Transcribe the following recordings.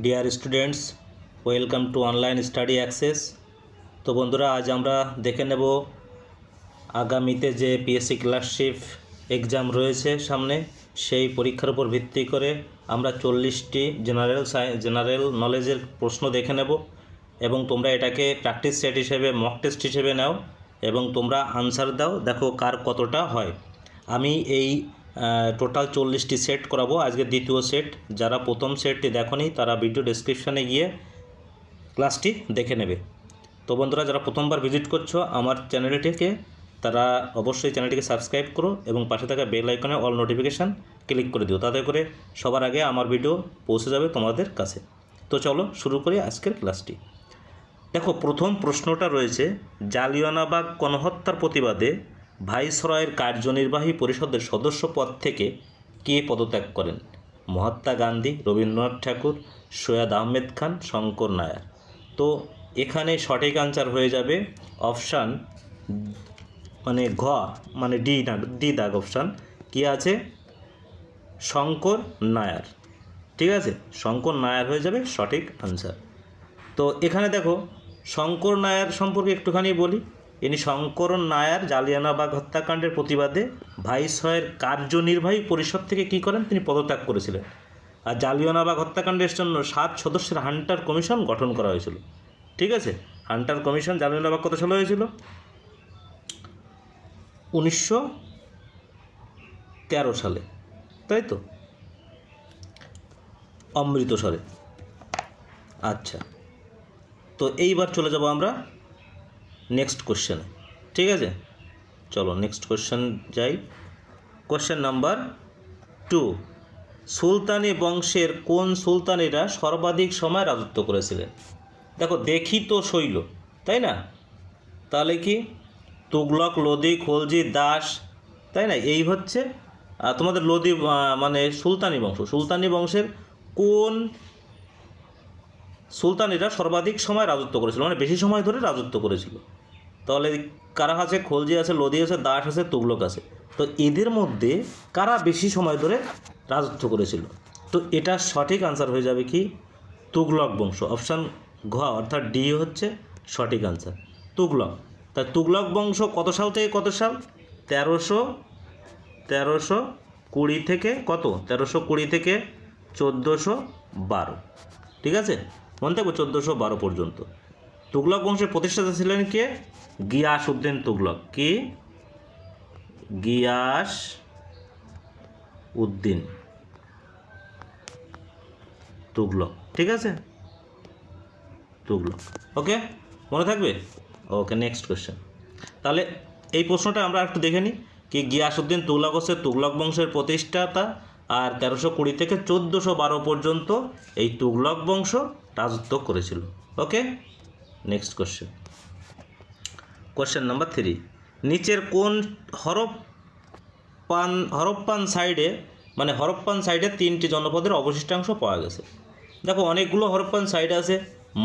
Dear students, welcome to online study access. তো বন্ধুরা, আজ আমরা দেখে নেব আগামীতে যে পিএসসি ক্লার্কশিপ এক্সাম রয়েছে সামনে, সেই পরীক্ষার উপর ভিত্তি করে আমরা 40টি জেনারেল নলেজের প্রশ্ন দেখে নেব এবং তোমরা এটাকে প্র্যাকটিস সেট হিসেবে মক টেস্ট হিসেবে নাও এবং তোমরা আনসার দাও, দেখো কার কতটা হয়। আমি এই টোটাল 40টি সেট করাবো, আজকে দ্বিতীয় সেট। যারা প্রথম সেটটি দেখোনি তারা ভিডিও ডেসক্রিপশানে গিয়ে ক্লাসটি দেখে নেবে। তো বন্ধুরা, যারা প্রথমবার ভিজিট করছো আমার চ্যানেলটিকে, তারা অবশ্যই চ্যানেলটিকে সাবস্ক্রাইব করো এবং পাশে থাকা বেল আইকনে অল নোটিফিকেশান ক্লিক করে দিও, তাতে করে সবার আগে আমার ভিডিও পৌঁছে যাবে তোমাদের কাছে। তো চলো শুরু করি আজকের ক্লাসটি। দেখো, প্রথম প্রশ্নটা রয়েছে, জালিয়ানওয়ালাবাগ গণহত্যার প্রতিবাদে ভাইসরয়ের কার্যনির্বাহী পরিষদের সদস্য পদ থেকে কে পদত্যাগ করেন? মহাত্মা গান্ধী, রবীন্দ্রনাথ ঠাকুর, সৈয়দ আহমেদ খান, শঙ্কর নায়ার। তো এখানে সঠিক আনসার হয়ে যাবে অপশান মানে ঘ, মানে ডি দাগ অপশান কি আছে, শঙ্কর নায়ার। ঠিক আছে, শঙ্কর নায়ার হয়ে যাবে সঠিক আনসার। তো এখানে দেখো, শঙ্কর নায়ার সম্পর্কে একটুখানি বলি। ইনি শঙ্কর নায়ার জালিয়ানওয়ালাবাগ হত্যাকাণ্ডের প্রতিবাদে ভাইসরয়ের কার্যনির্বাহী পরিষদ থেকে কী করেন? তিনি পদত্যাগ করেছিলেন। আর জালিয়ানওয়ালাবাগ হত্যাকাণ্ডের জন্য 7 সদস্যের হান্টার কমিশন গঠন করা হয়েছিল। ঠিক আছে, হান্টার কমিশন জালিয়ানওয়ালাবাগ কত সালে হয়েছিল? 1913 সালে, তাই তো, অমৃতসরে। আচ্ছা, তো এইবার চলে যাব আমরা নেক্সট কোশ্চেনে। ঠিক আছে, চলো নেক্সট কোশ্চেন যাই। কোশ্চেন নাম্বার 2, সুলতানি বংশের কোন সুলতানেরা সর্বাধিক সময় রাজত্ব করেছিলেন? দেখো, দেখি তো শৈল, তাই না? তাহলে কি তুগলক, লোদি, খলজি, দাস, তাই না? এই হচ্ছে তোমাদের লোদি মানে সুলতানি বংশ। সুলতানি বংশের কোন সুলতানিরা সর্বাধিক সময় রাজত্ব করেছিল, মানে বেশি সময় ধরে রাজত্ব করেছিল? তাহলে কারা আছে? খলজি আছে, লোদি আছে, দাস আছে, তুগলক আছে। তো এদের মধ্যে কারা বেশি সময় ধরে রাজত্ব করেছিল? তো এটা সঠিক আনসার হয়ে যাবে কি, তুগলক বংশ। অপশান ঘ অর্থাৎ ডি হচ্ছে সঠিক আনসার, তুগলক। তাই তুগলক বংশ কত সাল থেকে কত সাল? 1320 থেকে কত? 1320 থেকে 1412। ঠিক আছে, মনে থাকবে 1412 পর্যন্ত। তুগলক বংশের প্রতিষ্ঠাতা ছিলেন কে? গিয়াস উদ্দিন তুগলক। কি? গিয়াস উদ্দিন তুগলক। ঠিক আছে, তুগলক। ওকে, মনে থাকবে? ওকে, নেক্সট কোশ্চেন। তাহলে এই প্রশ্নটা আমরা একটু দেখে নিই কি, গিয়াস উদ্দিন তুগলক হচ্ছে তুগলক বংশের প্রতিষ্ঠাতা, আর 1320 থেকে 1412 পর্যন্ত এই তুগলক বংশ রাজত্ব করেছিল। ওকে, নেক্সট কোশ্চেন। কোশ্চেন নাম্বার 3, নিচের কোন হরপ্পান সাইডে, মানে হরপ্পান সাইডে 3টি জনপদের অবশিষ্টাংশ পাওয়া গেছে? দেখো, অনেকগুলো হরপ্পান সাইড আছে,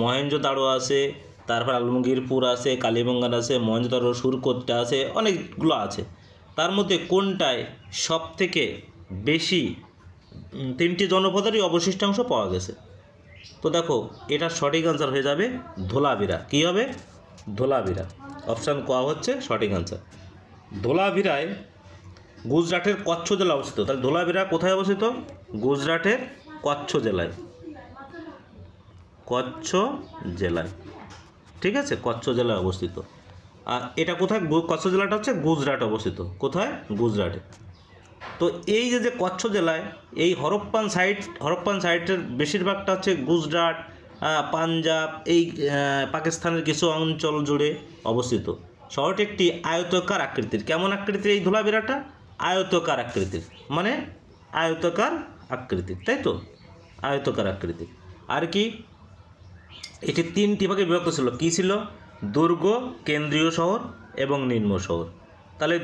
মহেঞ্জোদাড়ো আছে, তারপর আলমগীরপুর আছে, কালীবঙ্গান আছে, মহেঞ্জোদাড়ো, সুরকোট্টা আছে, অনেকগুলো আছে। তার মধ্যে কোনটায় সব থেকে বেশি 3টি জনপদেরই অবশিষ্টাংশ পাওয়া গেছে? তো দেখো, এটা সঠিক আনসার হয়ে যাবে ধোলাভিরা। কী হবে? ধোলাভিরা। অপশান ক হচ্ছে সঠিক আনসার। ধোলাভিরায় গুজরাটের কচ্ছ জেলা অবস্থিত। তাহলে ধোলাভিরা কোথায় অবস্থিত? গুজরাটের কচ্ছ জেলায়। কচ্ছ জেলায়। ঠিক আছে, কচ্ছ জেলায় অবস্থিত। আর এটা কোথায়? কচ্ছ জেলাটা হচ্ছে গুজরাট অবস্থিত। কোথায়? গুজরাটে। তো এই যে কচ্ছ জেলায় এই হরপ্পান সাইটের বেশিরভাগটা হচ্ছে গুজরাট, পাঞ্জাব, এই পাকিস্তানের কিছু অঞ্চল জুড়ে অবস্থিত। শহরটি একটি আয়তাকার আকৃতির। কেমন আকৃতির এই ধোলাভিরাটা? আয়তাকার আকৃতির, মানে আয়তাকার আকৃতির, তাই তো, আয়তাকার আকৃতির। আর কি, এটি 3টি ভাগে বিভক্ত ছিল। কী ছিল? দুর্গ, কেন্দ্রীয় শহর এবং নিম্ন শহর। তাহলে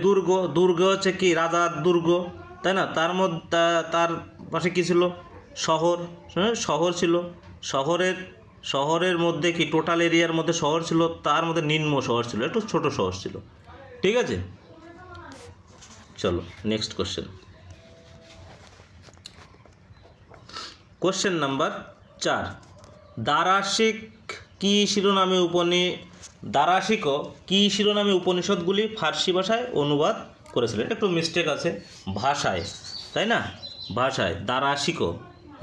দুর্গ হচ্ছে কি, রাজার দুর্গ, তাই না? তার পাশে কী ছিল? শহর ছিল। শহরের মধ্যে কি, টোটাল এরিয়ার মধ্যে শহর ছিল, তার মধ্যে নিম্ন শহর ছিল, একটু ছোট শহর ছিল। ঠিক আছে, চলো নেক্সট কোশ্চেন। কোশ্চেন নাম্বার 4 দারাশিক কি শিরোনামে দারাশিকও কি শিরোনামে উপনিষদগুলি ফার্সি ভাষায় অনুবাদ করেছিলেন। এটা একটু মিস্টেক আছে ভাষায়, তাই না? ভাষায় দারাশিকও,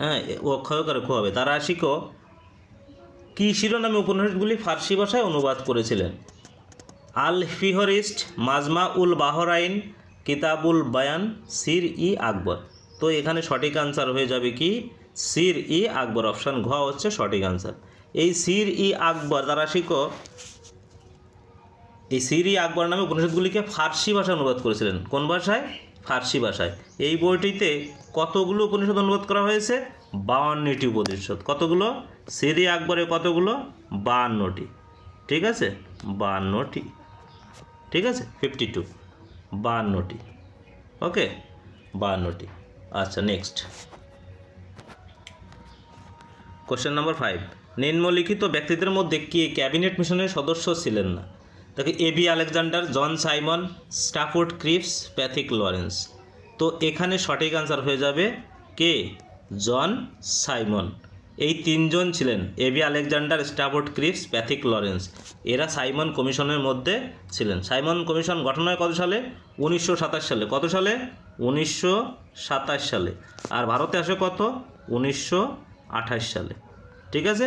হ্যাঁ অক্ষয় করে খো হবে। দারাশিকও কি শিরোনামে উপনিষদগুলি ফার্সি ভাষায় অনুবাদ করেছিলেন? আল ফিহরিস্ট, মাজমা উল বাহরাইন, কিতাবুল বায়ান, সির ই আকবর। তো এখানে সঠিক আনসার হয়ে যাবে কি সির ই আকবর, অপশান ঘ হচ্ছে সঠিক আনসার। এই সির ই আকবর দারাশিকও এই সির ই আকবর নামে উপনিষদগুলিকে ফার্সি ভাষায় অনুবাদ করেছিলেন। কোন ভাষায়? ফার্সি ভাষায়। এই বইটিতে কতগুলো উপনিষদ অনুবাদ করা হয়েছে? 52টি উপনিষদ। কতগুলো? সির ই আকবরে কতগুলো? 52টি। ঠিক আছে, 52টি। ঠিক আছে, 52, 52টি। ওকে, 52টি। আচ্ছা, নেক্সট কোশ্চেন নাম্বার 5, নিম্নলিখিত ব্যক্তিদের মধ্যে কে ক্যাবিনেট মিশনের সদস্য ছিলেন না? দেখো, AV Alexander, John Simon, Stafford Cripps, Pethick Lawrence. তো এখানে সঠিক আনসার হয়ে যাবে কে? জন সাইমন। এই তিনজন ছিলেন AV Alexander, Stafford Cripps, Pethick Lawrence. এরা সাইমন কমিশনের মধ্যে ছিলেন। সাইমন কমিশন গঠন হয় কত সালে? 1927 সালে। কত সালে? 1927 সালে। আর ভারতে আসে কত? 1928 সালে। ঠিক আছে,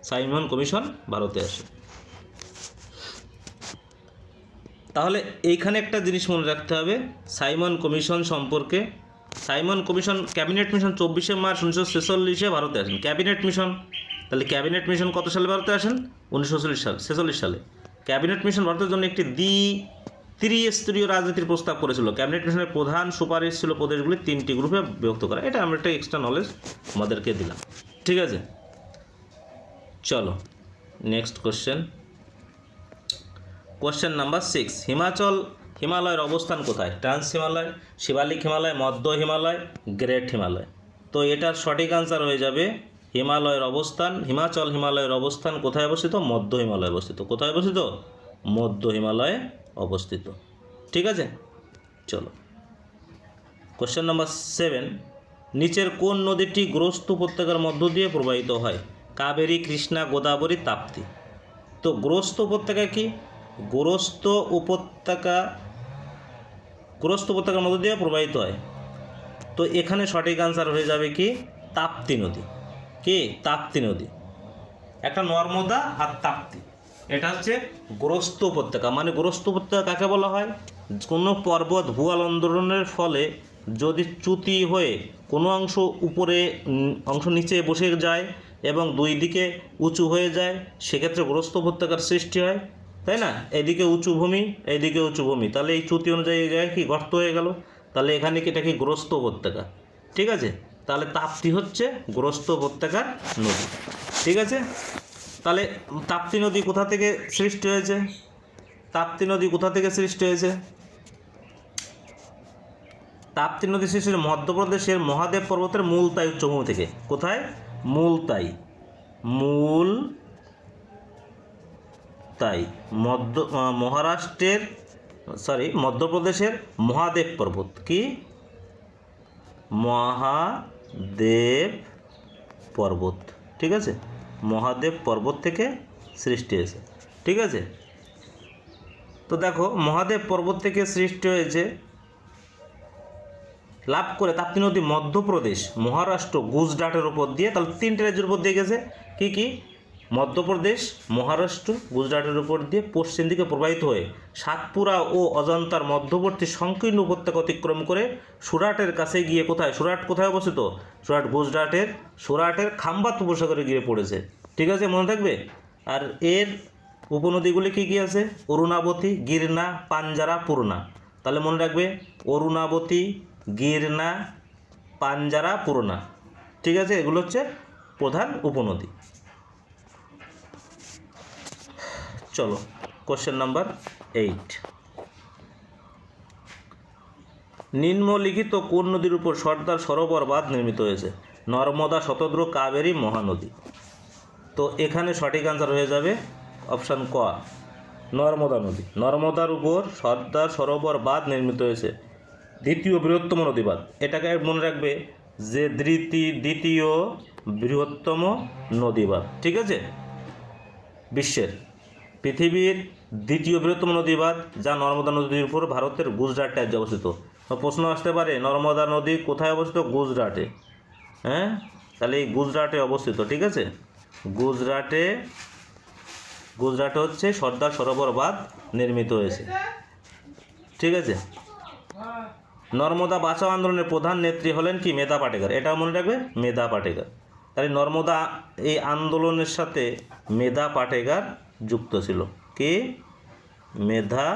সাইমন কমিশন ভারতে আসে। তাহলে এইখানে একটা জিনিস মনে রাখতে হবে সাইমন কমিশন সম্পর্কে। সাইমন কমিশন ক্যাবিনেট মিশন 24শে মার্চ 1946-এ ভারতে আসেন। ক্যাবিনেট মিশন, তাহলে ক্যাবিনেট মিশন কত সালে ভারতে আসেন? 1946 সালে। ক্যাবিনেট মিশন ভারতের জন্য একটি ত্রিস্তরীয় রাজনীতির প্রস্তাব করেছিল। ক্যাবিনেট মিশনের প্রধান সুপারিশ ছিল প্রদেশগুলি 3টি গ্রুপে বিভক্ত করা। এটা আমরা একটা এক্সট্রা নলেজ আমাদেরকে দিলাম। ঠিক আছে, চলো নেক্সট কোশ্চেন। কোশ্চেন নাম্বার 6, হিমালয়ের অবস্থান কোথায়? ট্রান্স হিমালয়, শিবালিক হিমালয়, মধ্য হিমালয়, গ্রেট হিমালয়। তো এটার সঠিক আনসার হয়ে যাবে হিমাচল হিমালয়ের অবস্থান কোথায় অবস্থিত? মধ্য হিমালয়ে অবস্থিত। কোথায় অবস্থিত? মধ্য হিমালয়ে অবস্থিত। ঠিক আছে, চলো কোশ্চেন নাম্বার 7, নিচের কোন নদীটি গ্রস্ত উপত্যকার মধ্য দিয়ে প্রবাহিত হয়? কাবেরী, কৃষ্ণা, গোদাবরী, তাপ্তি। তো গ্রস্ত উপত্যকা কি? গ্রস্ত উপত্যকার মধ্য দিয়ে প্রবাহিত হয়। তো এখানে সঠিক আনসার হয়ে যাবে কি তাপ্তি নদী। কি? তাপ্তি নদী। একটা নর্মদা আর তাপ্তি, এটা হচ্ছে গ্রস্ত উপত্যকা। মানে গ্রস্ত উপত্যকা কাকে বলা হয়? কোনো পর্বত ভূয়াল আন্দোলনের ফলে যদি চ্যুতি হয়ে কোনো অংশ নিচে বসে যায় এবং দুই দিকে উঁচু হয়ে যায়, সেক্ষেত্রে গ্রস্ত উপত্যকার সৃষ্টি হয়, তাই না? এদিকে উঁচু ভূমি, এইদিকে উঁচু ভূমি, তাহলে এই চ্যুতি অনুযায়ী এই জায়গায় কি গর্ত হয়ে গেল, তাহলে এখানে কি এটা কি গ্রস্ত উপত্যকা। ঠিক আছে, তাহলে তাপ্তি হচ্ছে গ্রস্ত উপত্যকার নদী। ঠিক আছে, তাহলে তাপ্তি নদী কোথা থেকে সৃষ্টি হয়েছে? তাপ্তি নদী কোথা থেকে সৃষ্টি হয়েছে? তাপ্তি নদী সৃষ্টি হয়েছে মধ্যপ্রদেশের মহাদেব পর্বতের মুলতাই উচ্চভূমি থেকে। কোথায়? মুলতাই। মধ্যপ্রদেশের মহাদেব পর্বত। কি? মহাদেব পর্বত। ঠিক আছে, মহাদেব পর্বত থেকে সৃষ্টি হয়েছে। ঠিক আছে, তো দেখো মহাদেব পর্বত থেকে সৃষ্টি হয়েছে লাভ করে তাপ্তি নদী মধ্যপ্রদেশ, মহারাষ্ট্র, গুজরাটের উপর দিয়ে, তাহলে 3টে রাজ্যের উপর দিয়ে গেছে। কি কি? মধ্যপ্রদেশ, মহারাষ্ট্র, গুজরাটের উপর দিয়ে পশ্চিম দিকে প্রবাহিত হয়ে সাতপুরা ও অজন্তার মধ্যবর্তী সংকীর্ণ উপত্যকা অতিক্রম করে সুরাটের কাছে গিয়ে কোথায়? সুরাট কোথায় অবস্থিত? সুরাট সুরাটের খাম্বাত উপসাগরে গিয়ে পড়েছে। ঠিক আছে, মনে থাকবে। আর এর উপনদীগুলি কী কী আছে? অরুণাবতী, গিরনা, পাঞ্জারা, পূর্ণা। তাহলে মনে রাখবে অরুণাবতী, গিরনা, পাঞ্জারা, পূর্ণা। ঠিক আছে, এগুলো হচ্ছে প্রধান উপনদী। চলো কোশ্চেন নাম্বার 8, নিম্নলিখিত কোন নদীর উপর সর্দার সরোবর বাঁধ নির্মিত হয়েছে? নর্মদা, শতদ্রু, কাবেরী, মহানদী। তো এখানে সঠিক আনসার হয়ে যাবে অপশান ক, নর্মদা নদী। নর্মদার উপর সর্দার সরোবর বাঁধ নির্মিত হয়েছে। দ্বিতীয় বৃহত্তম নদী বাঁধ। এটাকে মনে রাখবে যে দ্বিতীয় বৃহত্তম নদীবাঁধ, ঠিক আছে? বিশ্বের পৃথিবীর দ্বিতীয় বৃহত্তম নদীবাঁধ, যা নর্মদা নদীর উপর ভারতের গুজরাট রাজ্যে অবস্থিত। তো প্রশ্ন আসতে পারে নর্মদা নদী কোথায় অবস্থিত? গুজরাটে। হ্যাঁ, তাহলে এই গুজরাটে অবস্থিত, ঠিক আছে? গুজরাটে হচ্ছে সর্দার সরোবর বাঁধ নির্মিত হয়েছে, ঠিক আছে? নর্মদা বাঁচাও আন্দোলনের প্রধান নেত্রী হলেন কি? মেধা পাটেকার। এটাও মনে রাখবে, মেধা পাটেকার। তাহলে নর্মদা এই আন্দোলনের সাথে মেধা পাটেকার যুক্ত ছিল। কি? মেধা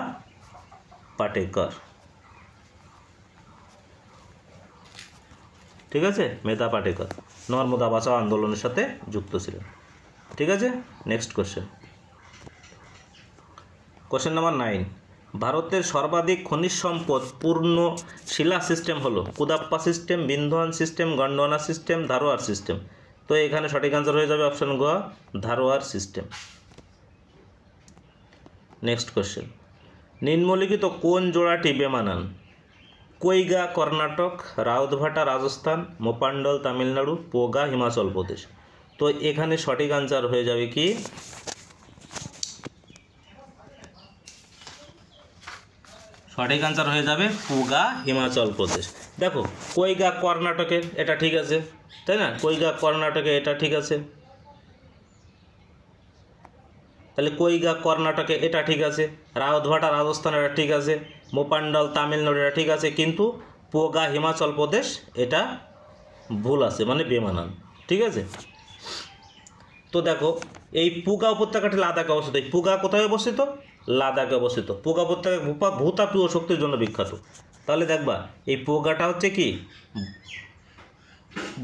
পাটেকার, ঠিক আছে? মেধা পাটেকার নর্মদা বাঁচাও আন্দোলনের সাথে যুক্ত ছিলেন, ঠিক আছে? Next question, question number 9। ভারতের সর্বাধিক খনিজ সম্পদ পূর্ণ শিলা সিস্টেম হলো Cuddapah system, Vindhyan system, Gondwana system, Dharwar system. তো এখানে সঠিক আনসার হয়ে যাবে অপশন গ, ধারোয়ার সিস্টেম। নেক্সট কোশ্চেন, নিম্নলিখিত কোন জোড়াটি বেমানান? কৈগা কর্ণাটক, রাউতভাটা রাজস্থান, মোপান্ডল তামিলনাড়ু, পোগা হিমাচল প্রদেশ। তো এখানে সঠিক আনসার হয়ে যাবে কি? সঠিক আনসার হয়ে যাবে পোগা হিমাচল প্রদেশ। দেখো, কৈগা কর্ণাটকের, এটা ঠিক আছে, তাই না? কৈগা কর্ণাটকে, এটা ঠিক আছে। তাহলে কৈগা কর্ণাটকে, এটা ঠিক আছে। রাউতভাটা রাজস্থান, এটা ঠিক আছে। মোপান্ডল তামিলনাড়ু, এটা ঠিক আছে। কিন্তু পোগা হিমাচল প্রদেশ, এটা ভুল আছে, মানে বেমানান, ঠিক আছে? তো দেখো, এই পুগা উপত্যকাটি লাদাখে অবস্থিত। এই পুগা কোথায় অবস্থিত? লাদাখে অবস্থিত। পুগা উপত্যকা ভূতাপীয় শক্তির জন্য বিখ্যাত। তাহলে দেখবা, এই পুগাটা হচ্ছে কি?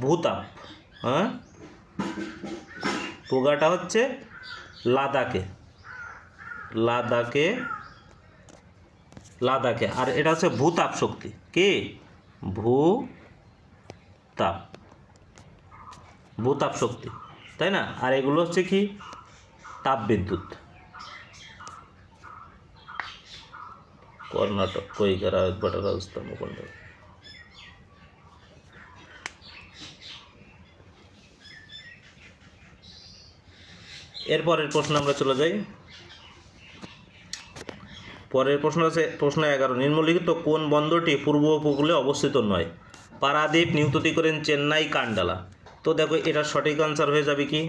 ভূতাপ। হ্যাঁ, পুগাটা হচ্ছে লাদাখে, আর এটা হচ্ছে ভূতাপ শক্তি। কি? ভূতাপ শক্তি, তাই না? আর এগুলো হচ্ছে কি? তাপ বিদ্যুৎ। কর্ণাটক, কৈগা, রাউতভাটা রাজস্থান, মোপান্ডল। এরপরের প্রশ্ন আমরা চলে যাই। পরের প্রশ্ন আছে প্রশ্ন 11। নিম্নলিখিত কোন বন্দরটি পূর্ব উপকূলে অবস্থিত নয়? পারাদ্বীপ, নিউ তুতিকোরিন, চেন্নাই, কান্ডালা। তো দেখো, এটা সঠিক আনসার হয়ে যাবে কি?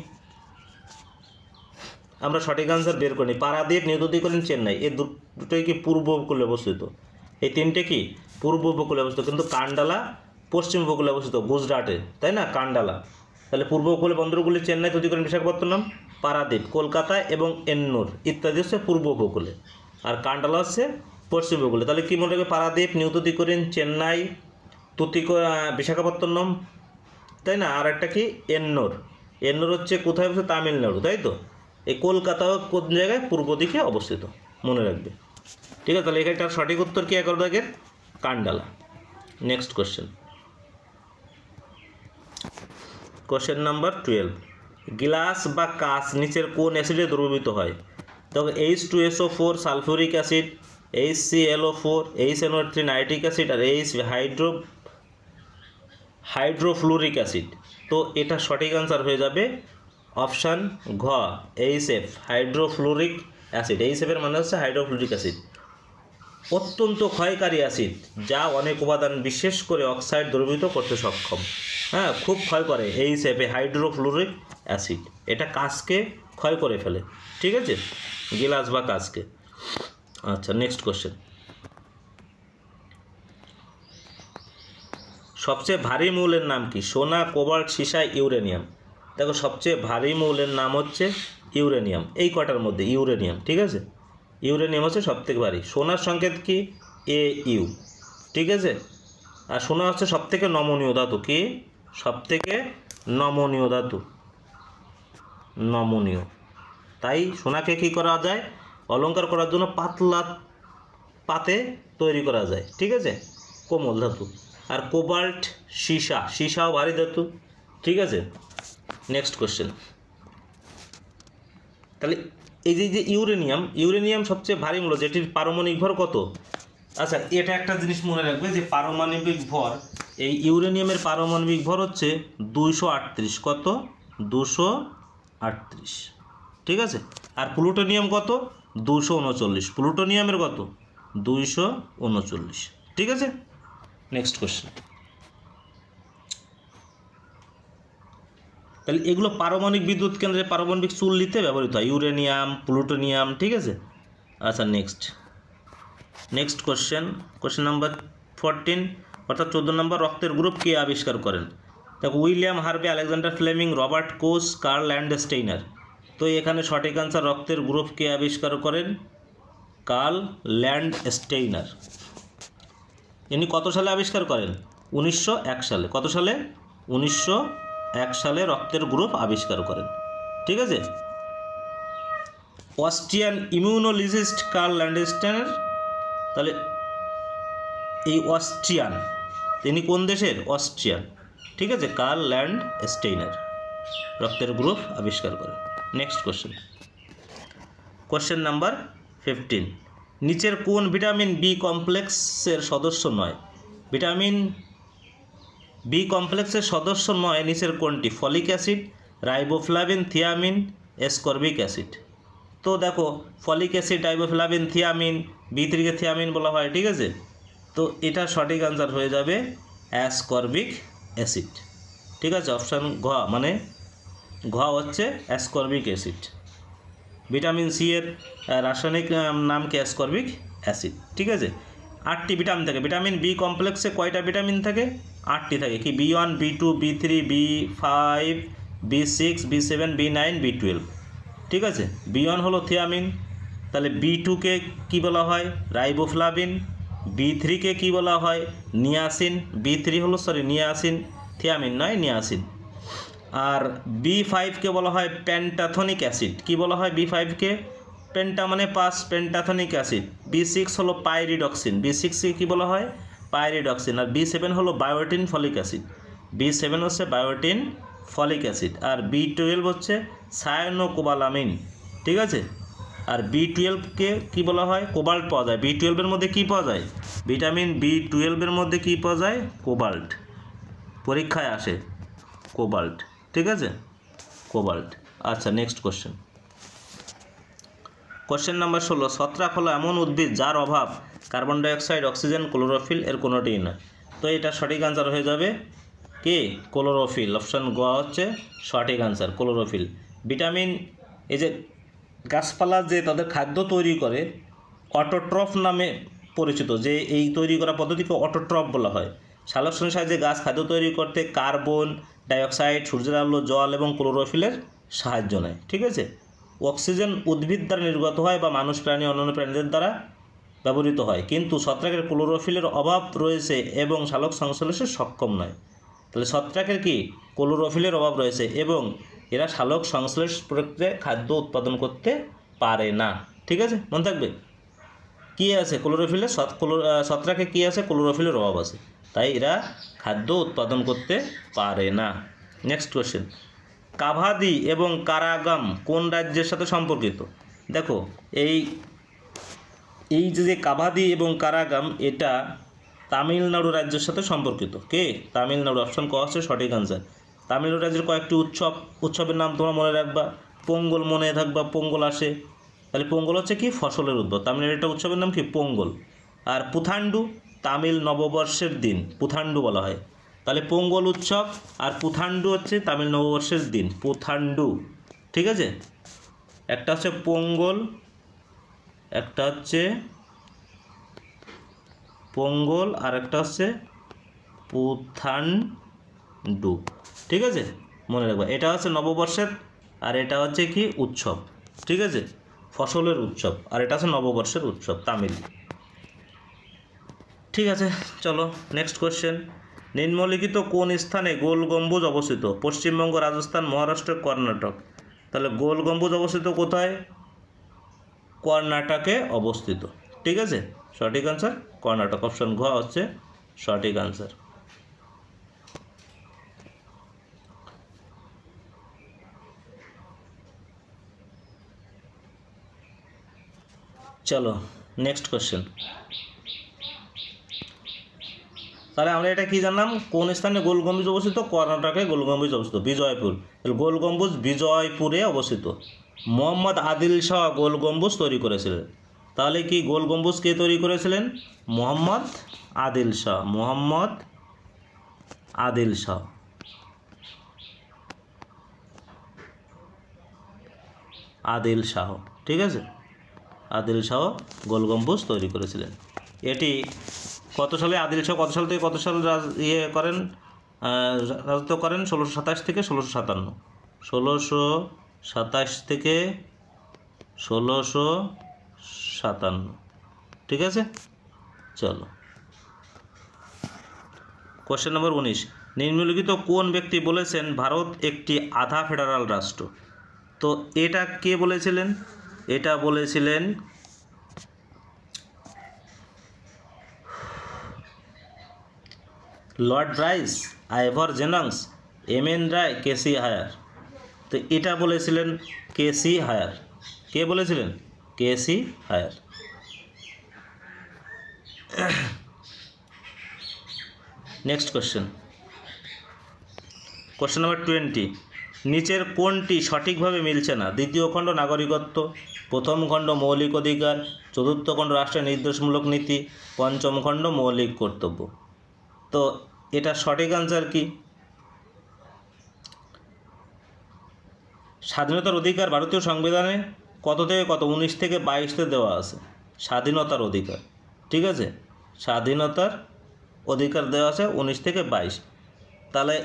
আমরা সঠিক আনসার বের করি। পারাদ্বীপ, নিউ তুতিকোরিন, চেন্নাই, এই দুটোই কি পূর্ব উপকূলে অবস্থিত? এই তিনটে কি পূর্ব উপকূলে অবস্থিত, কিন্তু কান্ডালা পশ্চিম উপকূলে অবস্থিত, গুজরাটে, তাই না? কান্ডালা। তাহলে পূর্ব উপকূলে বন্দরগুলি চেন্নাই, তুতিকোরিন, বিশাখাপত্তনম, পারাদ্বীপ, কলকাতা এবং এন্নুর ইত্যাদি হচ্ছে পূর্ব উপকূলে, আর কান্ডালা হচ্ছে পশ্চিম উপকূলে। তাহলে কী মনে রাখবে? পারাদ্বীপ, নিউ তুতিকোরিন, চেন্নাই, বিশাখাপত্তনম, তাই না? আর একটা কি? এন্নুর হচ্ছে কোথায় অবস্থিত? তামিলনাড়ু, তাই তো? এই কলকাতাও কোন জায়গায়? পূর্ব দিকে অবস্থিত, মনে রাখবে, ঠিক আছে? তাহলে এখানটার সঠিক উত্তর কি? 11 দাগের Kandla. Next question, question number 12। Glass বা কাঁচ নিচের কোন অ্যাসিডে দ্রবীভূত হয়? দেখো, H2SO4 sulphuric acid, HClO4, HNO3 nitric acid, আর হাইড্রোফ্লুরিক অ্যাসিড। তো এটা সঠিক আনসার হয়ে যাবে অপশান ঘ, HF, হাইড্রোফ্লুরিক অ্যাসিড। HF এর মানে হচ্ছে হাইড্রোফ্লুরিক অ্যাসিড। অত্যন্ত ক্ষয়কারী অ্যাসিড, যা অনেক উপাদান বিশেষ করে অক্সাইড দ্রবীভূত করতে সক্ষম। হ্যাঁ, খুব ক্ষয় করে HF, হাইড্রোফ্লুরিক অ্যাসিড। এটা কাঁচকে ক্ষয় করে ফেলে, ঠিক আছে? গিলাস বা কাঁচকে। আচ্ছা, নেক্সট কোশ্চেন, সবচেয়ে ভারী মৌলের নাম কি? সোনা, কোবাল্ট, সীসা, ইউরেনিয়াম। দেখো, সবচেয়ে ভারী মৌলের নাম হচ্ছে ইউরেনিয়াম। এই কটার মধ্যে ইউরেনিয়াম, ঠিক আছে? ইউরেনিয়াম হচ্ছে সবথেকে ভারী। সোনার সংকেত কি? AU, ঠিক আছে? আর সোনা হচ্ছে সবথেকে নমনীয় ধাতু। কি? সবথেকে নমনীয় ধাতু, নমনীয়। তাই সোনাকে কি করা যায়? অলঙ্কার করার জন্য পাতলা পাতে তৈরি করা যায়, ঠিক আছে? কোমল ধাতু। আর কোবাল্ট, সীসাও ভারী ধাতু, ঠিক আছে? নেক্সট কোশ্চেন, তাহলে এই যে ইউরেনিয়াম সবচেয়ে ভারী মূল্য, যেটির পারমাণবিক ভর কত? আচ্ছা, এটা একটা জিনিস মনে রাখবে যে পারমাণবিক ভর এই ইউরেনিয়ামের পারমাণবিক ভর হচ্ছে 238, কত? 238, ঠিক আছে। আর প্লুটোনিয়াম কত? 239। প্লুটোনিয়ামের কত? 239, ঠিক আছে। Next question. তাহলে এগুলো পারমাণবিক বিদ্যুৎ কেন্দ্রে পারমাণবিক চুল্লিতে ব্যবহৃত হয়, ইউরেনিয়াম, প্লুটোনিয়াম, ঠিক আছে। আচ্ছা, নেক্সট কোশ্চেন নাম্বার 14, অর্থাৎ 14 নম্বর, রক্তের গ্রুপ কে আবিষ্কার করেন? দেখো, William Harvey, Alexander Fleming, Robert Koch, Karl Landsteiner. তো এখানে সঠিক আনসার, রক্তের গ্রুপ কে আবিষ্কার করেন? Karl Landsteiner. ইনি কত সালে আবিষ্কার করেন? 1901 সালে। কত সালে? 1901 সালে রক্তের গ্রুপ আবিষ্কার করেন, ঠিক আছে। Austrian immunologist Karl Landsteiner. তাহলে এই অস্ট্রিয়ান, তিনি কোন দেশের? অস্ট্রিয়ান, ঠিক আছে। কার্ল ল্যান্ডস্টেইনার রক্তের গ্রুপ আবিষ্কার করেন। নেক্সট কোশ্চেন নাম্বার 15, নিচের কোন ভিটামিন বি কমপ্লেক্সের সদস্য নয়? ভিটামিন বি কমপ্লেক্সের সদস্য নয় নিচের কোনটি? Folic acid, riboflavin, thiamine, ascorbic acid. তো দেখো, ফলিক অ্যাসিড, রাইবোফ্লাভিন, থিয়ামিন, বি3 কে থিয়ামিন বলা হয়, ঠিক আছে। তো এটা সঠিক আনসার হয়ে যাবে অ্যাসকর্বিক অ্যাসিড, ঠিক আছে। অপশান ঘ, মানে ঘ হচ্ছে অ্যাসকর্বিক অ্যাসিড। ভিটামিন সি এর রাসায়নিক নাম কি? অ্যাসকর্বিক অ্যাসিড, ঠিক আছে। 8টি ভিটামিন থাকে। ভিটামিন বি কমপ্লেক্সে কয়টা ভিটামিন থাকে? 8টি থাকে। কি? B1, B2, B3, B5, B6, B7, B9, B12, ঠিক আছে। B1 হলো থিয়ামিন, তাহলে B2-কে কী বলা হয়? রাইবোফ্লাভিন। B3-কে কী বলা হয়? নিয়াসিন। B3 হলো নিয়াসিন, থিয়ামিন নয়, নিয়াসিন। আর B5-কে বলা হয় পেন্টাথনিক অ্যাসিড। কি বলা হয় B5-কে? পেন্টা মানে 5, পেন্টাথনিক অ্যাসিড। B6 হলো পাইরিডক্সিন। B6-কে কী বলা হয়? পাইরিডক্সিন। আর B7 হলো বায়োটিন ফলিক অ্যাসিড। B7 হচ্ছে বায়োটিন ফলিক অ্যাসিড। আর B12 হচ্ছে সায়ানোকোবালামিন, ঠিক আছে। আর B12-কে কী বলা হয়? কোবাল্ট পাওয়া যায়। B12-এর মধ্যে কী পাওয়া যায়? ভিটামিন B12-এর মধ্যে কী পাওয়া যায়? কোবাল্ট। পরীক্ষায় আসে কোবাল্ট, ঠিক আছে, কোবাল্ট। আচ্ছা, নেক্সট কোশ্চেন নাম্বার 16, ছত্রাক হলো এমন উদ্ভিদ যার অভাব কার্বন ডাইঅক্সাইড, অক্সিজেন, ক্লোরোফিল এর কোনোটিই নয়। তো এটা সঠিক আনসার হয়ে যাবে কি? ক্লোরোফিল। অপশান গ হচ্ছে সঠিক আনসার, ক্লোরোফিল। ভিটামিন, এই যে গাছপালা যে তাদের খাদ্য তৈরি করে, অটোট্রফ নামে পরিচিত, যে এই তৈরি করা পদ্ধতিকে অটোট্রফ বলা হয়। সালোকসংশ্লেষণের সাহায্যে গাছ খাদ্য তৈরি করতে কার্বন ডাইঅক্সাইড, সূর্যের আলো, জল এবং ক্লোরোফিলের সাহায্য নেয়, ঠিক আছে। অক্সিজেন উদ্ভিদ দ্বারা নির্গত হয় বা মানুষ, প্রাণী, অন্যান্য প্রাণীদের দ্বারা ব্যবহৃত হয়, কিন্তু ছত্রাকের ক্লোরোফিলের অভাব রয়েছে এবং সালোক সংশ্লেষে সক্ষম নয়। তাহলে ছত্রাকের কি? ক্লোরোফিলের অভাব রয়েছে এবং এরা সালোক সংশ্লেষ প্রক্রিয়ায় খাদ্য উৎপাদন করতে পারে না, ঠিক আছে, মনে থাকবে। কী আছে? ক্লোরোফিলের, ছত্রাকে কী আছে? ক্লোরোফিলের অভাব আছে, তাই এরা খাদ্য উৎপাদন করতে পারে না। নেক্সট কোশ্চেন, কাভাদি এবং কারাগাম কোন রাজ্যের সাথে সম্পর্কিত? দেখো, এই যে কাভাদি এবং কারাগাম, এটা তামিলনাড়ু রাজ্যের সাথে সম্পর্কিত। কে? তামিলনাড়ু। অপশন ক হচ্ছে সঠিক আনসার। তামিলনাড়ু রাজ্যের কয়েকটি উৎসবের নাম তোমরা মনে রাখবা। পোঙ্গল মনে থাকবা, পোঙ্গল আসে। তাহলে পোঙ্গল হচ্ছে কি? ফসলের উদ্ভব। তামিলনাড়ুর একটা উৎসবের নাম কি? পোঙ্গল। আর পুথান্ডু তামিল নববর্ষের দিন, পুথান্ডু বলা হয়। তাহলে পোঙ্গল উৎসব আর পুথান্ডু হচ্ছে তামিল নববর্ষের দিন, পুথান্ডু, ঠিক আছে। একটা হচ্ছে পোঙ্গল, একটা হচ্ছে পোঙ্গল, আর একটা হচ্ছে পুথান্ডু, ঠিক আছে, মনে রাখবা। এটা হচ্ছে নববর্ষের, আর এটা হচ্ছে কি? উৎসব, ঠিক আছে, ফসলের উৎসব। আর এটা হচ্ছে নববর্ষের উৎসব, তামিল, ঠিক আছে। চলো নেক্সট কোশ্চেন, নিম্নলিখিত কোন স্থানে গোল গম্বুজ অবস্থিত? পশ্চিমবঙ্গ, রাজস্থান, মহারাষ্ট্র, কর্ণাটক। তাহলে গোল গম্বুজ অবস্থিত কোথায়? কর্ণাটকে অবস্থিত, ঠিক আছে, সঠিক আনসার কর্ণাটক। অপশন ঘ হচ্ছে সঠিক আনসার। চলো নেক্সট কোশ্চেন, তাহলে আমরা এটা কি জানলাম, কোন স্থানে গোল গম্বুজ অবস্থিত, কর্ণাটকে গোল গম্বুজ অবস্থিত, বিজয়পুর। গোল গম্বুজ বিজয়পুরে অবস্থিত। মোহাম্মদ আদিল শাহ গোল গম্বুজ তৈরি করেছিলেন। তাহলে কি গোল গম্বুজ কে তৈরি করেছিলেন? মোহাম্মদ আদিল শাহ। মোহাম্মদ আদিল শাহ। আদিল শাহ, ঠিক আছে, আদিল শাহ গোল গম্বুজ তৈরি করেছিলেন। এটি কত সালে, আদিল শাহ কত সাল থেকে কত সাল রাজত্ব করেন? 1627 থেকে 1657। 1627 থেকে 1657, ঠিক আছে। চলো, কোশ্চেন নম্বর 19, নিম্নলিখিত কোন ব্যক্তি বলেছেন ভারত একটি আধা ফেডারাল রাষ্ট্র? তো এটা কে বলেছিলেন? এটা বলেছিলেন Lord Bryce, Ivor Jennings, M N. Roy, K C Wheare. তো এটা বলেছিলেন কেসি হায়ার। কে বলেছিলেন? K C Wheare. Next question, question number 20, নিচের কোনটি সঠিকভাবে মিলছে না? দ্বিতীয় খণ্ড নাগরিকত্ব, প্রথম খণ্ড মৌলিক অধিকার, চতুর্থ খণ্ড রাষ্ট্রের নির্দেশমূলক নীতি, পঞ্চম খণ্ড মৌলিক কর্তব্য। তো এটা সঠিক আনসার কি? স্বাধীনতার অধিকার ভারতীয় সংবিধানে কত থেকে কত? 19 থেকে 22তে দেওয়া আছে স্বাধীনতার অধিকার, ঠিক আছে। স্বাধীনতার অধিকার দেওয়া আছে 19 থেকে 22। তাহলে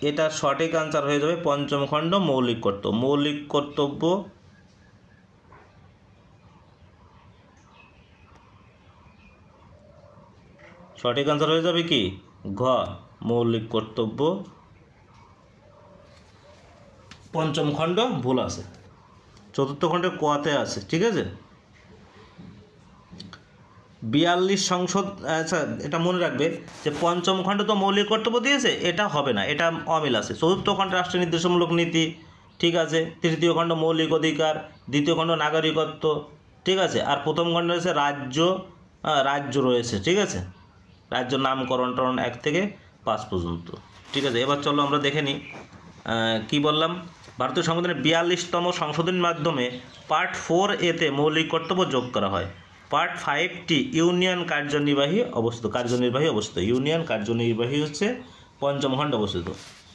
এটা সঠিক আনসার হয়ে যাবে পঞ্চম খণ্ড মৌলিক কর্তব্য। মৌলিক কর্তব্য সঠিক আনসার হয়ে যাবে কি? ঘ, মৌলিক কর্তব্য। পঞ্চম খণ্ড ভুল আছে, চতুর্থ খণ্ডে কতে আছে, ঠিক আছে। 42 সংসদ, আচ্ছা এটা মনে রাখবে যে পঞ্চম খণ্ড তো মৌলিক কর্তব্য দিয়েছে, এটা হবে না, এটা অমিল আছে। চতুর্থ খণ্ডে রাষ্ট্রের নির্দেশমূলক নীতি, ঠিক আছে। তৃতীয় খণ্ড মৌলিক অধিকার, দ্বিতীয় খণ্ড নাগরিকত্ব, ঠিক আছে। আর প্রথম খণ্ডে রয়েছে রাজ্য রয়েছে, ঠিক আছে। রাজ্য নামকরণ 1 থেকে 5 পর্যন্ত, ঠিক আছে। এবার চলো আমরা দেখে নিই কী বললাম। ভারতীয় সংবিধানের 42তম সংশোধনীর মাধ্যমে পার্ট 4A-তে মৌলিক কর্তব্য যোগ করা হয়। পার্ট 5টি ইউনিয়ন কার্যনির্বাহী অবস্থিত। ইউনিয়ন কার্যনির্বাহী হচ্ছে পঞ্চম খণ্ডে অবস্থিত।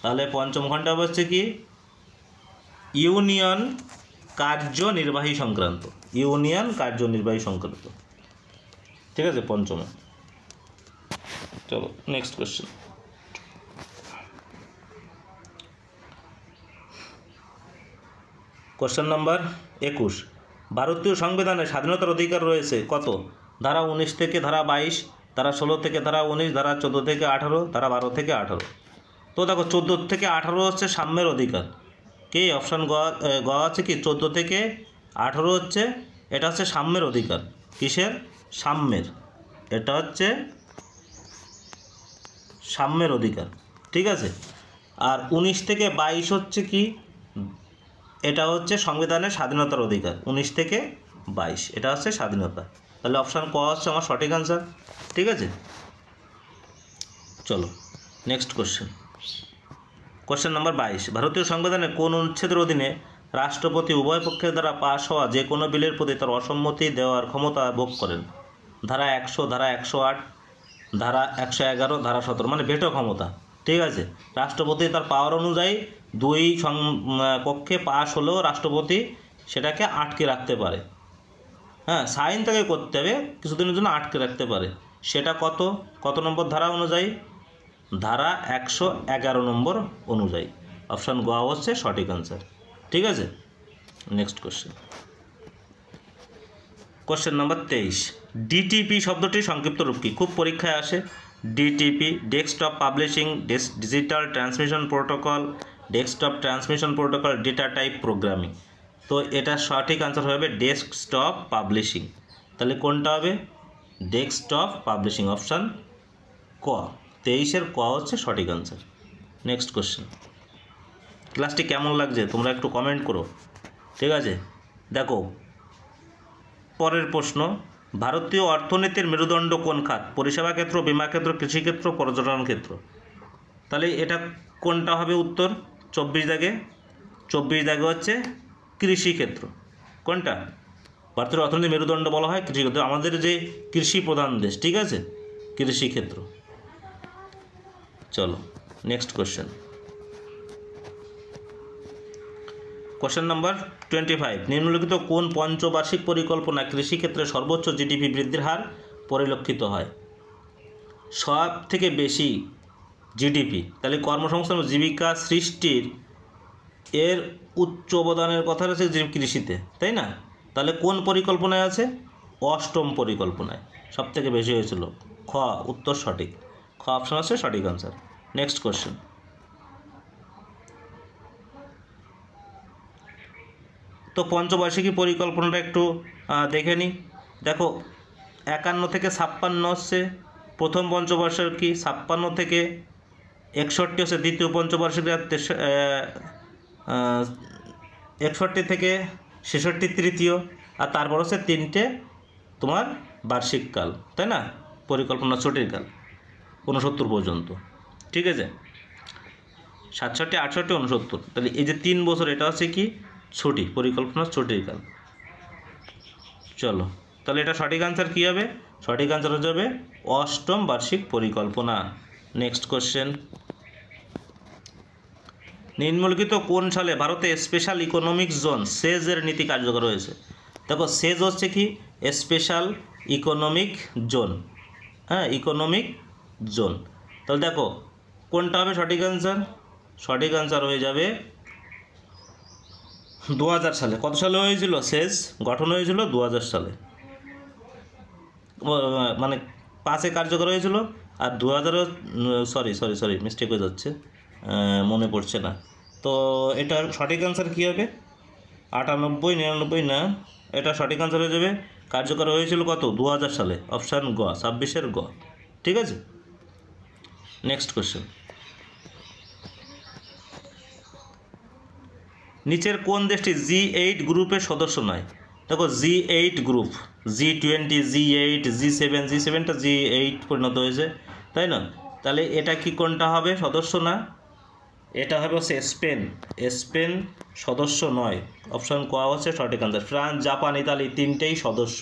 তাহলে পঞ্চম খণ্ডে অবস্থিত কি? ইউনিয়ন কার্যনির্বাহী সংক্রান্ত। ইউনিয়ন কার্যনির্বাহী সংক্রান্ত, ঠিক আছে, পঞ্চমে। চলো নেক্সট কোশ্চেন। কোশ্চেন নাম্বার 21, ভারতীয় সংবিধানে স্বাধীনতার অধিকার রয়েছে কত? ধারা 19 থেকে ধারা 22, ধারা 16 থেকে ধারা 19, ধারা 14 থেকে 18, ধারা 12 থেকে 18। তো দেখো 14 থেকে 18 হচ্ছে সাম্যের অধিকার। কি অপশান গ আছে কি? 14 থেকে 18 হচ্ছে, এটা হচ্ছে সাম্যের অধিকার। কিসের? সাম্যের। এটা হচ্ছে সাম্যের অধিকার, ঠিক আছে। আর 19 থেকে 22 হচ্ছে কি? এটা হচ্ছে সংবিধানের স্বাধীনতার অধিকার। 19 থেকে 22 এটা হচ্ছে স্বাধীনতা। তাহলে অপশান ক হচ্ছে আমার সঠিক আনসার, ঠিক আছে। চলো নেক্সট কোশ্চেন। কোশ্চেন নাম্বার 22, ভারতীয় সংবিধানের কোন অনুচ্ছেদের অধীনে রাষ্ট্রপতি উভয় পক্ষের দ্বারা পাশ হওয়া যে কোনো বিলের প্রতি তার অসম্মতি দেওয়ার ক্ষমতা ভোগ করেন? ধারা 100, ধারা 108, ধারা 111, ধারা 17, মানে ভেটো ক্ষমতা, ঠিক আছে। রাষ্ট্রপতি তার পাওয়ার অনুযায়ী দুই পক্ষে পাশ হলেও রাষ্ট্রপতি সেটাকে আটকে রাখতে পারে। হ্যাঁ, সাইন তাকে করতে হবে, কিছুদিনের জন্য আটকে রাখতে পারে। সেটা কত নম্বর ধারা অনুযায়ী? ধারা 111 নম্বর অনুযায়ী। অপশান গ হচ্ছে সঠিক আনসার, ঠিক আছে। Next question. Question number 23, DTP শব্দটির সংক্ষিপ্ত রূপ কী? খুব পরীক্ষায় আসে। DTP, desktop publishing, digital transmission protocol, desktop transmission protocol, data type programming. তো এটা সঠিক আনসার হবে ডেস্কটপ পাবলিশিং। তাহলে কোনটা হবে? ডেস্কটপ পাবলিশিং, অপশান ক। 23-এর ক হচ্ছে সঠিক আনসার। Next question. ক্লাসটি কেমন লাগছে তোমরা একটু কমেন্ট করো, ঠিক আছে। দেখো পরের প্রশ্ন, ভারতীয় অর্থনীতির মেরুদণ্ড কোন খাত? পরিষেবা ক্ষেত্র, বীমা ক্ষেত্র, কৃষিক্ষেত্র, পর্যটন ক্ষেত্র। তাহলে এটা কোনটা হবে উত্তর? 24 দাগে, 24 দাগে হচ্ছে কৃষিক্ষেত্র। কোনটা? ভারতের অর্থনীতির মেরুদণ্ড বলা হয় কৃষিক্ষেত্র, আমাদের যে কৃষি প্রধান দেশ, ঠিক আছে, কৃষিক্ষেত্র। চলো নেক্সট কোশ্চেন। কোশ্চেন নাম্বার 25, নিম্নলিখিত কোন পঞ্চবার্ষিক পরিকল্পনা কৃষিক্ষেত্রে সর্বোচ্চ জিডিপি বৃদ্ধির হার পরিলক্ষিত হয়? সব থেকে বেশি জিডিপি, তাহলে কর্মসংস্থান জীবিকা সৃষ্টির এর উচ্চ অবদানের কথা আছে যে কৃষিতে, তাই না? তাহলে কোন পরিকল্পনায় আছে? অষ্টম পরিকল্পনায় সব থেকে বেশি হয়েছিল। খ উত্তর সঠিক, খ অপশন আছে সঠিক আনসার। Next question. তো পঞ্চবার্ষিকী পরিকল্পনাটা একটু দেখে নিই। দেখো 51 থেকে 56 হচ্ছে প্রথম পঞ্চবার্ষিকী, 56 থেকে 61 হচ্ছে দ্বিতীয় পঞ্চবার্ষিকী, 61 থেকে 66 তৃতীয়, আর তারপর হচ্ছে 3টে তোমার বার্ষিককাল, তাই না? পরিকল্পনা ছুটির কাল 69 পর্যন্ত, ঠিক আছে, 67, 68, 69। তাহলে এই যে 3 বছর এটা হচ্ছে কি ছুটি, পরিকল্পনার ছুটির কাল। চলো তাহলে এটা সঠিক আনসার কী হবে? সঠিক আনসার হয়ে যাবে অষ্টম বার্ষিক পরিকল্পনা। Next question. নিম্নলিখিত কোন সালে ভারতে স্পেশাল ইকোনমিক জোন সেজের নীতি কার্যকর হয়েছে? দেখো সেজ হচ্ছে কি স্পেশাল ইকোনমিক জোন, হ্যাঁ ইকোনমিক জোন। তাহলে দেখো কোনটা হবে সঠিক আনসার? সঠিক আনসার হয়ে যাবে 2000 সালে। কত সালে হয়েছিল সেজ গঠন হয়েছিল? 2000 সালে, মানে 5-এ কার্যকর হয়েছিল, আর 2000 সরি মিস্টেক হয়ে যাচ্ছে, মনে পড়ছে না। তো এটার সঠিক আনসার কী হবে? 98, 99 না, এটা সঠিক আনসার হয়ে যাবে কার্যকর হয়েছিল কত? 2000 সালে, অপশান গ 26-এর গ, ঠিক আছে। Next question. নিচের কোন দেশটি G8 গ্রুপের সদস্য নয়? দেখো G8 group, G20, G8, G7, G7টা G8 পরিণত হয়েছে, তাই না? তাহলে এটা কি কোনটা হবে সদস্য না? এটা হবে হচ্ছে স্পেন, স্পেন সদস্য নয়, অপশান ক হচ্ছে সঠিক আনসার। ফ্রান্স, জাপান, ইতালি 3টেই সদস্য,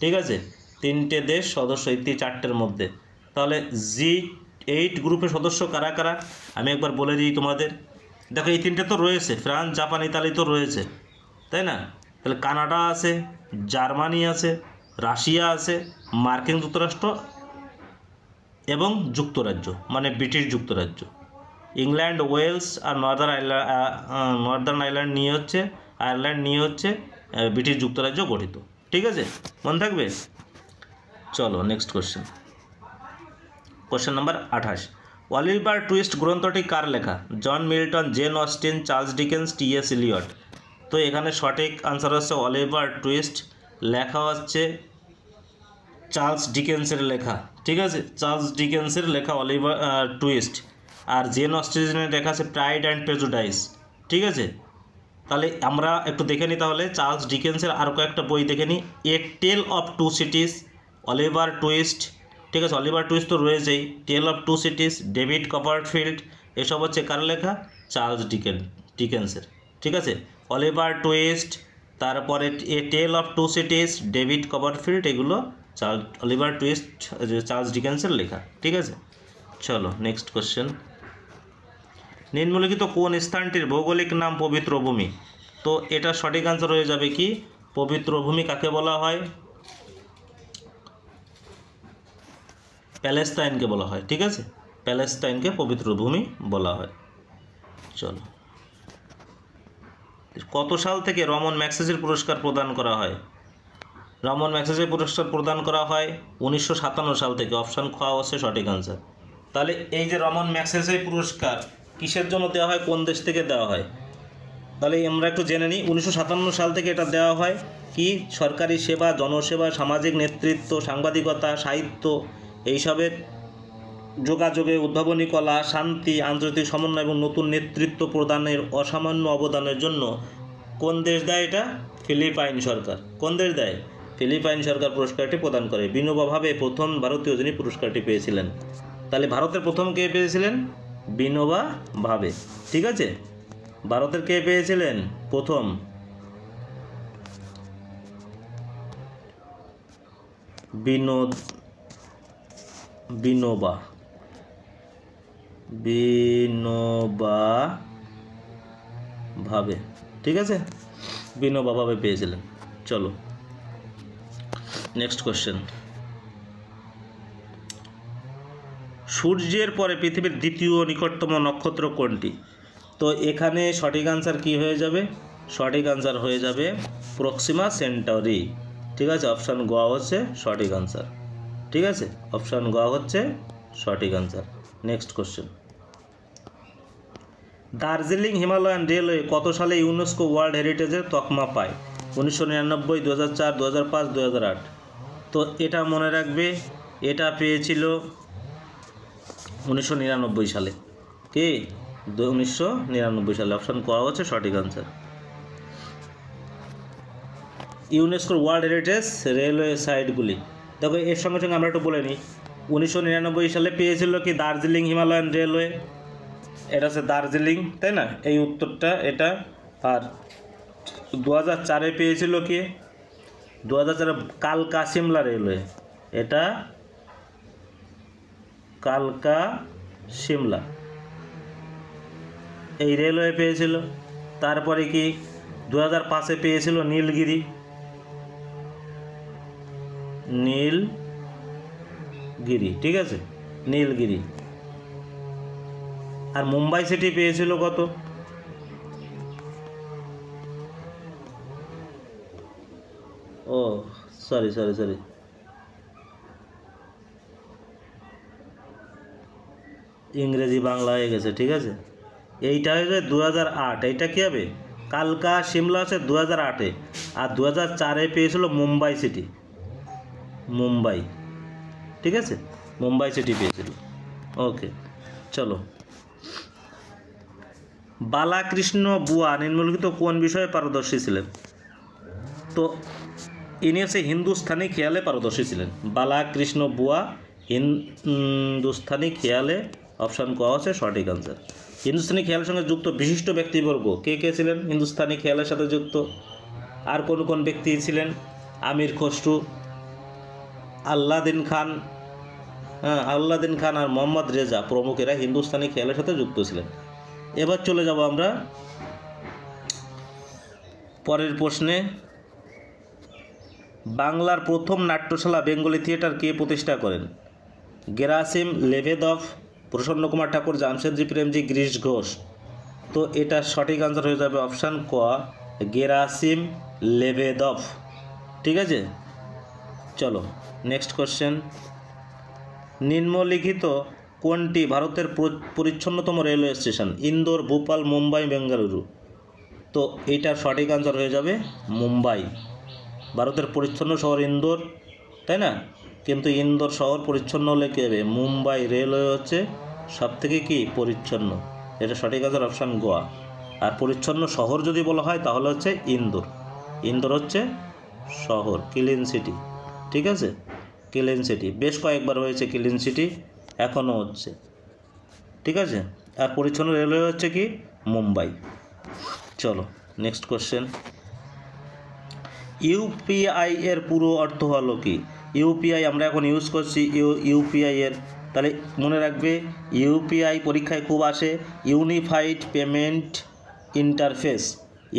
ঠিক আছে, 3টে দেশ সদস্য এই 4টের মধ্যে। তাহলে G8 গ্রুপের সদস্য কারা কারা আমি একবার বলে দিই তোমাদের। দেখো এই 3টে তো রয়েছে, ফ্রান্স, জাপান, ইতালি তো রয়েছে, তাই না? তাহলে কানাডা আছে, জার্মানি আছে, রাশিয়া আছে, মার্কিন যুক্তরাষ্ট্র এবং যুক্তরাজ্য মানে ব্রিটিশ যুক্তরাজ্য, ইংল্যান্ড, ওয়েলস আর নর্দার্ন আয়ারল্যান্ড নিয়ে হচ্ছে ব্রিটিশ যুক্তরাজ্য গঠিত, ঠিক আছে, মনে থাকবে। চলো next question. Question number 28, Oliver Twist গ্রন্থটি কার লেখা? John Milton, Jane Austen, Charles Dickens, T S. Eliot. তো এখানে সঠিক আনসার হচ্ছে অলিভার টুইস্ট, লেখা হচ্ছে চার্লস ডিকেন্সের লেখা, ঠিক আছে, চার্লস ডিকেন্সের লেখা অলিভার টুইস্ট। আর জেন অস্টিনের লেখা আছে প্রাইড অ্যান্ড প্রেজুডাইস, ঠিক আছে। তাহলে আমরা একটু দেখে নিই তাহলে চার্লস ডিকেন্সের আর কয়েকটা বই দেখে নিই। A tale of two cities, Oliver Twist, ঠিক আছে, অলিভার টুইস্ট তো রয়েছেই, tale of two cities, David Copperfield, এসব হচ্ছে কার লেখা? চার্লস ডিকেন্সের, ঠিক আছে। অলিভার টুইস্ট, তারপরে a tale of two cities, David Copperfield, এগুলো অলিভার টুইস্ট চার্লস ডিকেন্সের লেখা, ঠিক আছে। চলো নেক্সট কোশ্চেন। নিম্নলিখিত কোন স্থানটির ভৌগোলিক নাম পবিত্র ভূমি? তো এটা সঠিক আনসার হয়ে যাবে কি পবিত্র ভূমি কাকে বলা হয়? প্যালেস্তাইনকে বলা হয়, ঠিক আছে, প্যালেস্তাইনকে পবিত্র ভূমি বলা হয়। চলো, কত সাল থেকে রমন ম্যাগসেসে পুরস্কার প্রদান করা হয়? রমন ম্যাগসেসে পুরস্কার প্রদান করা হয় 1957 সাল থেকে, অপশান খ হচ্ছে সঠিক আনসার। তাহলে এই যে রমন ম্যাগসেসে পুরস্কার কিসের জন্য দেওয়া হয়, কোন দেশ থেকে দেওয়া হয়? তাহলে আমরা একটু জেনে নিই। 1957 সাল থেকে এটা দেওয়া হয় কি সরকারি সেবা, জনসেবা, সামাজিক নেতৃত্ব, সাংবাদিকতা, সাহিত্য, এইসবের যোগাযোগে উদ্ভাবনী কলা, শান্তি, আন্তর্জাতিক সমন্বয় এবং নতুন নেতৃত্ব প্রদানের অসামান্য অবদানের জন্য কোন দেশ দেয় এটা? ফিলিপাইন সরকার। কোন দেশ দেয়? ফিলিপাইন সরকার পুরস্কারটি প্রদান করে। বিনোবা ভাবে প্রথম ভারতীয় যিনি পুরস্কারটি পেয়েছিলেন। তাহলে ভারতের প্রথম কে পেয়েছিলেন? বিনোবা ভাবে। ঠিক আছে, ভারতের কে পেয়েছিলেন প্রথম? বিনোবা ভাবে। ঠিক আছে, বিনোবা ভাবে পেয়েছিলেন। চলো নেক্সট কোশ্চেন। সূর্যের পরে পৃথিবীর দ্বিতীয় নিকটতম নক্ষত্র কোনটি? তো এখানে সঠিক আনসার কি হয়ে যাবে? সঠিক আনসার হয়ে যাবে প্রক্সিমা সেন্টাউরি। ঠিক আছে, অপশান গ হচ্ছে সঠিক আনসার। ঠিক আছে, অপশান গ হচ্ছে সঠিক answer. Next question. Darjeeling Himalayan railway কত সালে ইউনেস্কো ওয়ার্ল্ড হেরিটেজের তকমা পায়? 1999, 2004, 2005, 2008। তো এটা মনে রাখবে, এটা পেয়েছিল 1999 সালে। কি 1999 সালে। অপশান ক হচ্ছে সঠিক আনসার। ইউনেস্কোর ওয়ার্ল্ড হেরিটেজ রেলওয়ে সাইটগুলি, দেখো এর সঙ্গে সঙ্গে আমরা একটু বলে নিই। 1999 সালে পেয়েছিল কি দার্জিলিং হিমালয়ান রেলওয়ে, এটা হচ্ছে দার্জিলিং, তাই না? এই উত্তরটা এটা। আর 2004 পেয়েছিল কি? 2004 কালকা সিমলা রেলওয়ে, এটা কালকা সিমলা এই রেলওয়ে পেয়েছিল। তারপরে কি 2005 পেয়েছিল নীলগিরি। ঠিক আছে, নীলগিরি। আর মুম্বাই সিটি পেয়েছিল কত? ও সরি, ইংরেজি বাংলা হয়ে গেছে। ঠিক আছে, এইটা হয়ে যায় 2008। এইটা কী হবে? কালকা সিমলা আছে 2008-এ, আর 2004 পেয়েছিল মুম্বাই সিটি। মুম্বাই, ঠিক আছে, মুম্বাই সিটি পেয়েছিল। ওকে, চলো। বালাকৃষ্ণ বুয়া নিম্নলিখিত কোন বিষয়ে পারদর্শী ছিলেন? তো ইনি হচ্ছে হিন্দুস্থানি খেয়ালে পারদর্শী ছিলেন। বালাকৃষ্ণ বুয়া হিন্দুস্থানি খেয়ালে, অপশান ক হচ্ছে সঠিক আনসার। হিন্দুস্তানি খেয়ালের সঙ্গে যুক্ত বিশিষ্ট ব্যক্তিবর্গ কে কে ছিলেন হিন্দুস্তানি খেয়ালের সাথে যুক্ত? আর কোন কোন ব্যক্তি ছিলেন? আমির খসরু, আল্লাদিন খান, আল্লাদিন খান আর মোহাম্মদ রেজা প্রমুখেরা হিন্দুস্তানি খেয়ালের সাথে যুক্ত ছিলেন। এবার চলে যাব আমরা পরের প্রশ্নে। বাংলার প্রথম নাট্যশালা বেঙ্গলি থিয়েটার কে প্রতিষ্ঠা করেন? গেরাসিম লেভেদভ, প্রসন্ন কুমার ঠাকুর, জামশেদজি প্রেমজি, গিরিশ ঘোষ। তো এটা সঠিক আনসার হয়ে যাবে অপশান ক, গেরাসিম লেভেদভ। ঠিক আছে, চলো নেক্সট কোশ্চেন। নিম্নলিখিত কোনটি ভারতের পরিচ্ছন্নতম রেলওয়ে স্টেশন? ইন্দোর, ভোপাল, মুম্বাই, বেঙ্গালুরু। তো এইটার সঠিক আনসার হয়ে যাবে মুম্বাই। ভারতের পরিচ্ছন্ন শহর ইন্দোর, তাই না? কিন্তু ইন্দোর শহর পরিচ্ছন্ন হলে কী হবে? মুম্বাই রেলওয়ে হচ্ছে সবথেকে কি পরিচ্ছন্ন। এটা সঠিক আনসার অপশান গোয়া। আর পরিচ্ছন্ন শহর যদি বলা হয় তাহলে হচ্ছে ইন্দোর। ইন্দোর হচ্ছে শহর, ক্লিন সিটি। ঠিক আছে, ক্লিন সিটি বেশ কয়েকবার হয়েছে, ক্লিন সিটি এখনও হচ্ছে। ঠিক আছে, আর পরিচ্ছন্ন রেলওয়ে হচ্ছে কি মুম্বাই। চলো নেক্সট কোশ্চেন। ইউপিআই এর পুরো অর্থ হলো কি? ইউপিআই আমরা এখন ইউজ করছি ইউপিআই এর, তাহলে মনে রাখবে ইউপিআই পরীক্ষায় খুব আসে, unified payment interface.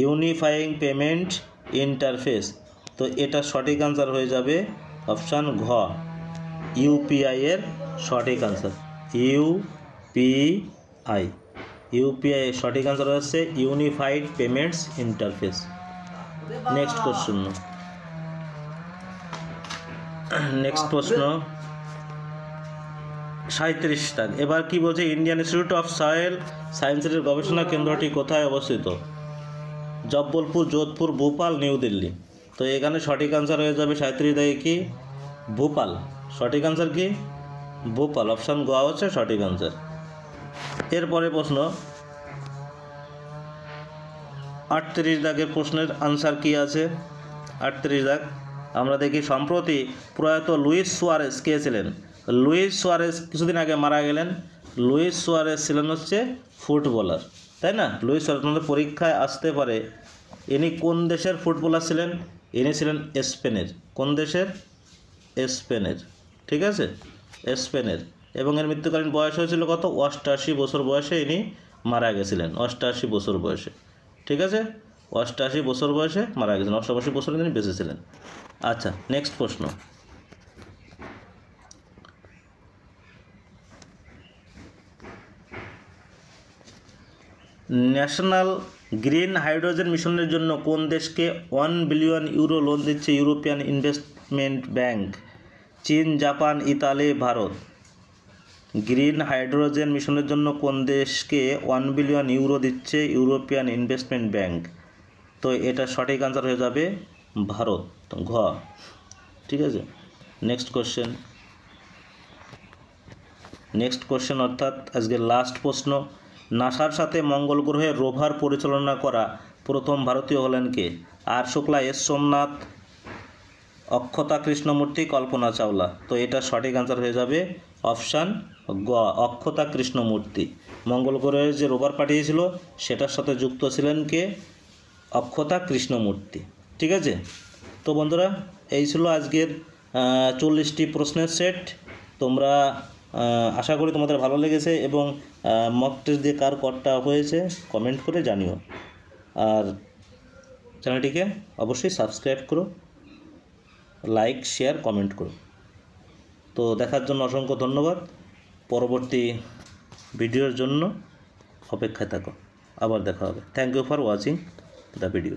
Unifying payment interface. তো এটা সঠিক আনসার হয়ে যাবে অপশান ঘ, ইউপিআই এর সঠিক আনসার ইউপিআই। ইউপিআই এর সঠিক আনসার হচ্ছে unified payments interface. Next question. Next প্রশ্ন 37 দাগ। এবার কি বলছে? ইন্ডিয়ান ইনস্টিটিউট অফ সয়েল সায়েন্সের গবেষণা কেন্দ্রটি কোথায় অবস্থিত? জব্বলপুর, যোধপুর, ভোপাল, নিউ দিল্লি। তো এখানে সঠিক আনসার হয়ে যাবে 37 দাগে কি ভোপাল। সঠিক আনসার কি ভোপাল। অপশান গ হচ্ছে সঠিক আনসার। এরপরে প্রশ্ন 38 দাগের প্রশ্নের আনসার কি আছে? 38 দাগ আমরা দেখি সম্প্রতি প্রয়াত লুইস সুয়ারেস কে ছিলেন? লুইস সুয়ারেস কিছুদিন আগে মারা গেলেন। লুইস সুয়ারেস ছিলেন হচ্ছে ফুটবলার, তাই না? লুইস সুয়ারেস আমাদের পরীক্ষায় আসতে পারে। ইনি কোন দেশের ফুটবলার ছিলেন? ইনি ছিলেন স্পেনের। কোন দেশের? স্পেনের, ঠিক আছে, স্পেনের। এবং এর মৃত্যুকালীন বয়স হয়েছিল কত? 88 বছর বয়সে ইনি মারা গেছিলেন। 88 বছর বয়সে, ঠিক আছে, 88 বছর বয়সে মারা গেছিলেন। 88 বছর তিনি বেঁচে ছিলেন। আচ্ছা, নেক্সট প্রশ্ন। ন্যাশনাল গ্রিন হাইড্রোজেন মিশনের জন্য কোন দেশকে 1 বিলিয়ন ইউরো লোন দিচ্ছে ইউরোপিয়ান ইনভেস্টমেন্ট ব্যাংক? চীন, Japan, Italy, Bharat. Green hydrogen মিশনের জন্য কোন দেশকে 1 বিলিয়ন ইউরো দিচ্ছে ইউরোপিয়ান ইনভেস্টমেন্ট ব্যাংক? তো এটা সঠিক আনসার হয়ে যাবে ভারত, ঘ, ঠিক আছে। নেক্সট কোশ্চেন অর্থাৎ আজকের লাস্ট প্রশ্ন। নাসার সাথে মঙ্গল গ্রহে রোভার পরিচালনা করা প্রথম ভারতীয় হলেন কে? আর শুক্লা, এস সোমনাথ, অক্ষতা কৃষ্ণমূর্তি, কল্পনা চাওলা। তো এটা সঠিক আনসার হয়ে যাবে অপশান গ, অক্ষতা কৃষ্ণমূর্তি। মঙ্গল গ্রহে যে রোভার পাঠিয়েছিল সেটার সাথে যুক্ত ছিলেন কে? অক্ষতা কৃষ্ণমূর্তি, ঠিক আছে। তো বন্ধুরা, এই ছিল আজকের 40টি প্রশ্নের সেট। তোমরা আশা করি তোমাদের ভালো লেগেছে এবং মক টেস্ট দিয়ে কার কটা হয়েছে কমেন্ট করে জানিও। আর চ্যানেলটিকে অবশ্যই সাবস্ক্রাইব করো, লাইক, শেয়ার, কমেন্ট করো। তো দেখার জন্য অসংখ্য ধন্যবাদ। পরবর্তী ভিডিওর জন্য অপেক্ষায় থাকো। আবার দেখা হবে। Thank you for watching the video.